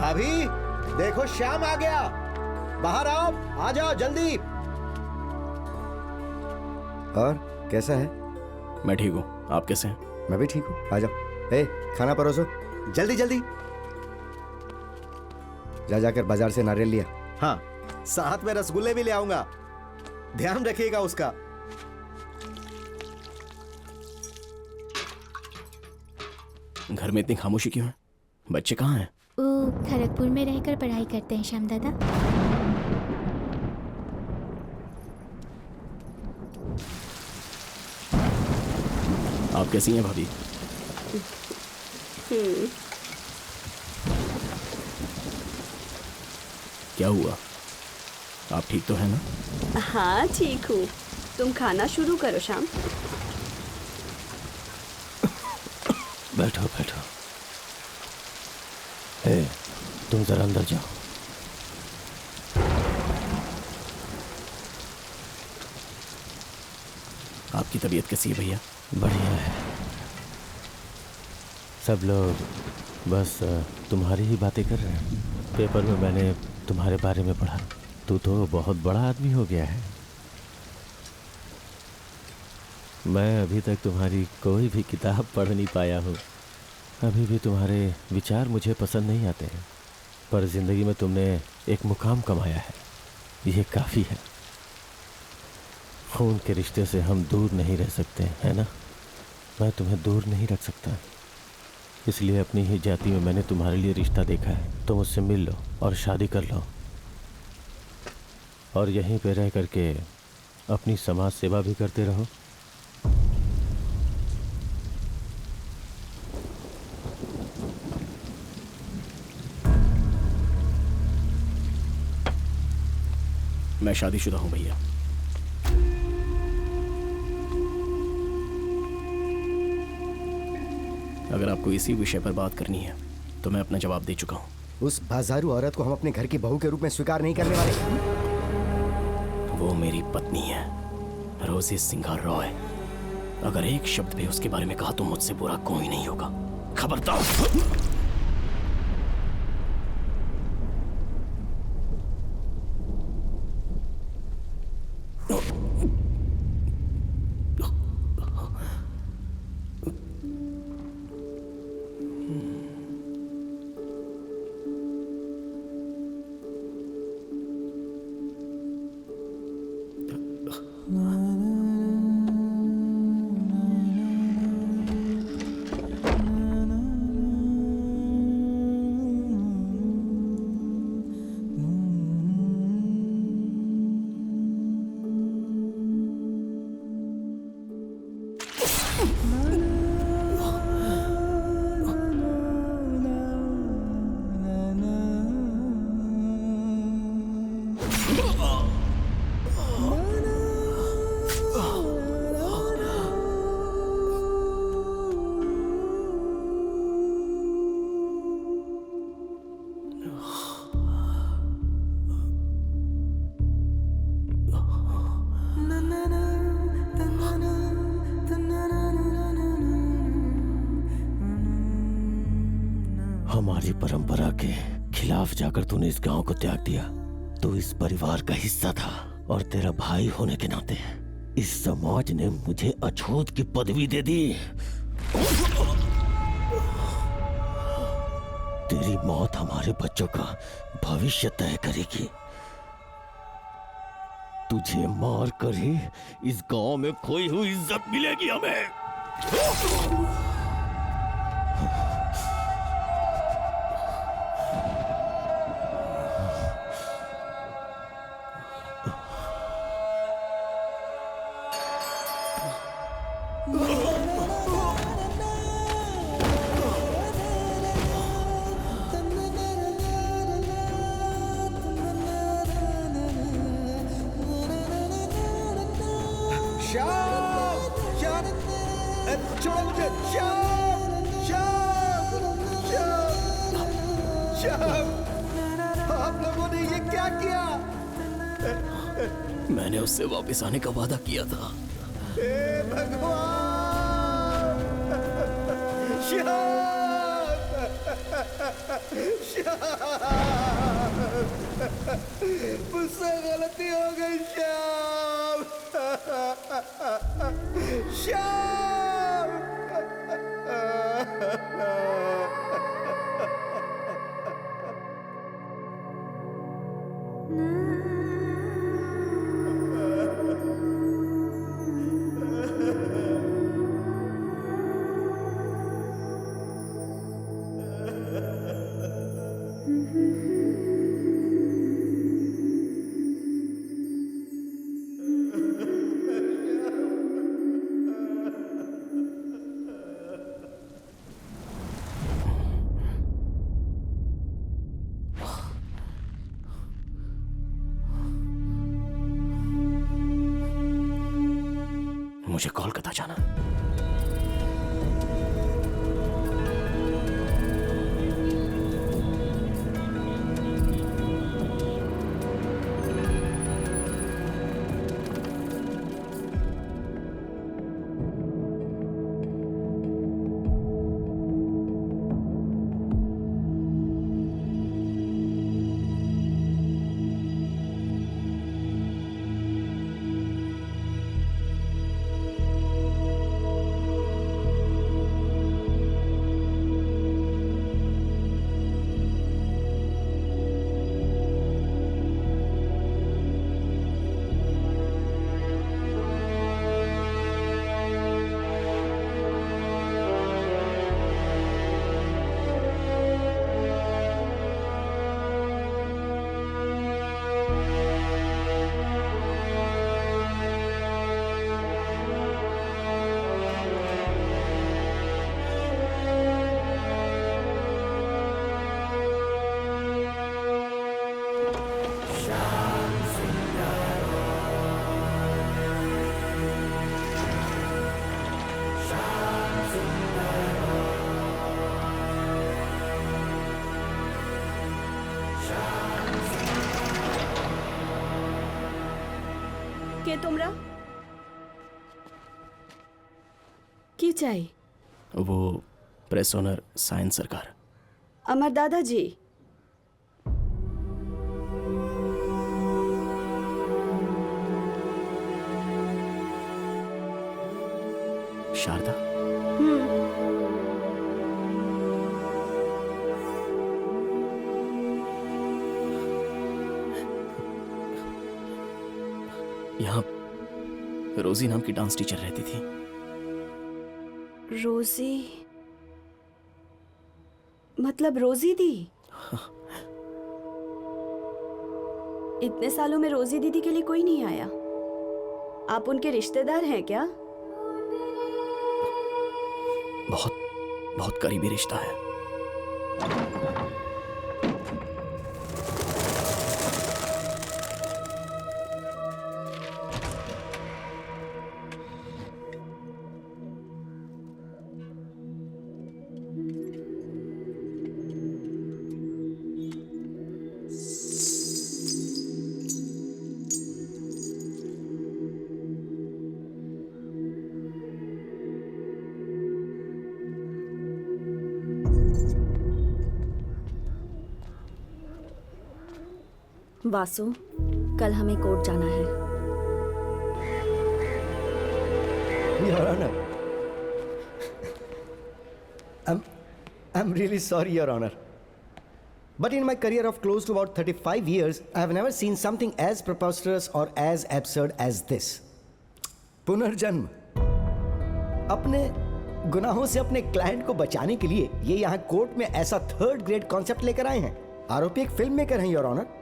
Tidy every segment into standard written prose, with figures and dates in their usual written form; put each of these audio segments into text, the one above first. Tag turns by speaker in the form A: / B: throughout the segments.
A: भाभी देखो श्याम आ गया, बाहर आओ, आ जाओ जल्दी।
B: और कैसा है?
C: मैं ठीक हूँ, आप कैसे हैं?
B: मैं भी ठीक हूँ, आ जाओ। ए, खाना परोसो,
A: जल्दी जल्दी।
B: जा जाकर बाजार से नारियल लिया।
A: हाँ, साथ में रसगुल्ले भी ले आऊंगा, ध्यान रखिएगा उसका।
C: घर में इतनी खामोशी क्यों है? बच्चे कहाँ हैं?
D: वो खड़गपुर में रहकर पढ़ाई करते हैं श्याम दादा।
C: आप कैसी हैं भाभी? क्या हुआ? आप ठीक तो है ना?
E: हाँ ठीक हूँ, तुम खाना शुरू करो श्याम।
F: बैठो बैठो। ए, तुम जरा अंदर जाओ।
C: आपकी तबीयत कैसी है भैया?
F: बढ़िया है। सब लोग बस तुम्हारी ही बातें कर रहे हैं। पेपर में मैंने तुम्हारे बारे में पढ़ा, तू तो बहुत बड़ा आदमी हो गया है। मैं अभी तक तुम्हारी कोई भी किताब पढ़ नहीं पाया हूँ। अभी भी तुम्हारे विचार मुझे पसंद नहीं आते हैं, पर ज़िंदगी में तुमने एक मुकाम कमाया है, ये काफ़ी है। खून के रिश्ते से हम दूर नहीं रह सकते, है ना? मैं तुम्हें दूर नहीं रख सकता, इसलिए अपनी ही जाति में मैंने तुम्हारे लिए रिश्ता देखा है। तुम उससे मिल लो और शादी कर लो, और यहीं पे रह करके अपनी समाज सेवा भी करते रहो।
C: मैं शादीशुदा हूँ भैया। अगर आपको इसी विषय पर बात करनी है तो मैं अपना जवाब दे चुका हूँ।
B: उस बाजारू औरत को हम अपने घर की बहू के रूप में स्वीकार नहीं करने वाले।
C: वो मेरी पत्नी है, रोजी सिंघार रॉय। अगर एक शब्द भी उसके बारे में कहा तो मुझसे बुरा कोई नहीं होगा, खबरदार।
F: हमारी परंपरा के खिलाफ जाकर तूने इस गांव को त्याग दिया। तू इस परिवार का हिस्सा था, और तेरा भाई होने के नाते इस समाज ने मुझे अछूत की पदवी दे दी। तेरी मौत हमारे बच्चों का भविष्य तय करेगी। तुझे मार कर ही इस गांव में खोई हुई इज्जत मिलेगी हमें।
A: छोड़ो मुझे, आप लोगों ने ये क्या किया?
C: मैंने उससे वापस आने का वादा किया था।
A: हे भगवान, श्याम! मुझसे गलती हो गई श्याम। श्याम।
C: मुझे कोलकाता जाना।
E: কে তোমরা? কি চাই?
C: वो प्रेस ओनर साइंस सरकार।
E: আমার দাদাজি।
C: शारदा। यहाँ रोजी नाम की डांस टीचर रहती थी।
E: रोजी मतलब रोजी दी? इतने सालों में रोजी दीदी के लिए कोई नहीं आया। आप उनके रिश्तेदार हैं क्या?
C: बहुत बहुत करीबी रिश्ता है।
E: वासु, कल हमें कोर्ट जाना है।
B: Your Honor, I'm really sorry, Your Honor. But in my career of close to about 35 years, I have never seen something as preposterous or as absurd as this. पुनर्जन्म। अपने गुनाहों से अपने क्लाइंट को बचाने के लिए ये यहाँ कोर्ट में ऐसा थर्ड ग्रेड कॉन्सेप्ट लेकर आए हैं। आरोपी एक फिल्म मेकर हैं, योर ऑनर।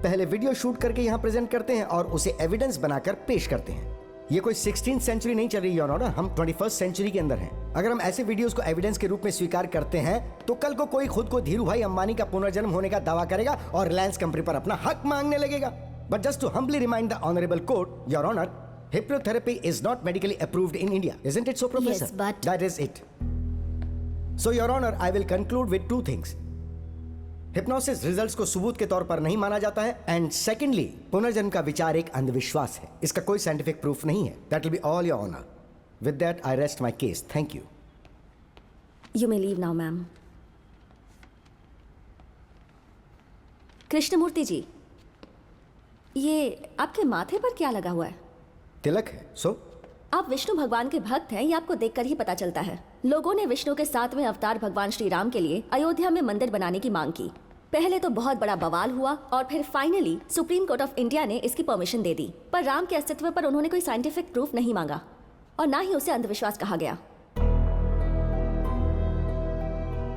B: पहले वीडियो शूट करके यहाँ प्रेजेंट करते हैं और उसे एविडेंस बनाकर पेश करते हैं। ये कोई 16th सेंचुरी नहीं चल रही योर ऑनर, हम 21st सेंचुरी के अंदर हैं। अगर हम ऐसे वीडियोस को एविडेंस के रूप में स्वीकार करते हैं तो कल को कोई खुद को धीरू भाई अंबानी का पुनर्जन्म होने का दावा करेगा और रिलायंस कंपनी पर अपना हक मांगने लगेगा। But just to humbly remind the honourable court, your honour, hypnotherapy is not medically approved in India. Isn't it so, Professor?
D: Yes, but...
B: That is it. So, Your Honor, I will conclude with two things. Hypnosis results को सबूत के तौर पर नहीं माना जाता है, and secondly पुनर्जन्म का विचार एक अंधविश्वास है। इसका कोई साइंटिफिक प्रूफ नहीं है। That will be all your honour. With that I rest my case. Thank you.
E: You may leave now, ma'am.
G: Krishnamurthy ji, ये आपके माथे पर क्या लगा हुआ है?
B: तिलक है, सो
G: आप विष्णु भगवान के भक्त हैं, ये आपको देखकर ही पता चलता है। लोगों ने विष्णु के 7वें अवतार भगवान श्री राम के लिए अयोध्या में मंदिर बनाने की मांग की। पहले तो बहुत बड़ा बवाल हुआ और फिर finally supreme court of India ने इसकी परमिशन दे दी। पर राम के अस्तित्व पर उन्होंने कोई साइंटिफिक प्रूफ नहीं मांगा और ना ही उसे अंधविश्वास कहा गया।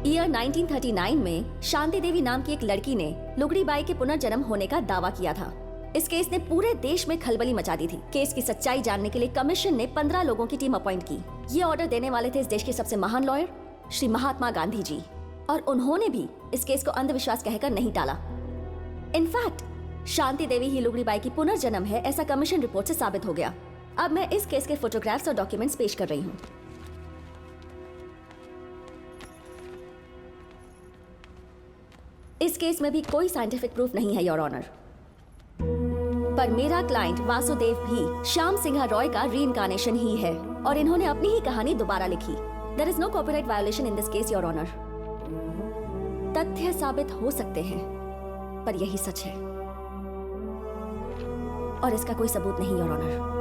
G: ईयर 1939 में शांति देवी नाम की एक लड़की ने लुगड़ी बाई के पुनर्जन्म होने का दावा किया था। इस केस ने पूरे देश में खलबली मचा दी थी। केस की सच्चाई जानने के लिए कमीशन ने 15 लोगों की टीम अपॉइंट की। ये ऑर्डर देने वाले थे इस देश के सबसे महान लॉयर श्री महात्मा गांधी जी, और उन्होंने भी इस केस को अंधविश्वास कहकर नहीं टाला। इनफैक्ट शांति देवी ही लुगड़ी बाई की पुनर्जन्म है, ऐसा कमीशन रिपोर्ट से साबित हो गया। अब मैं इस केस के फोटोग्राफ्स और डॉक्यूमेंट्स पेश कर रही हूँ। इस केस में भी कोई साइंटिफिक प्रूफ नहीं है योर ऑनर, पर मेरा क्लाइंट वासुदेव भी श्याम सिंह रॉय का रीइंकार्नेशन ही है और इन्होंने अपनी ही कहानी दोबारा लिखी। There is no copyright violation in this case your honour. तथ्य साबित हो सकते हैं पर यही सच है और इसका कोई सबूत नहीं योर ऑनर।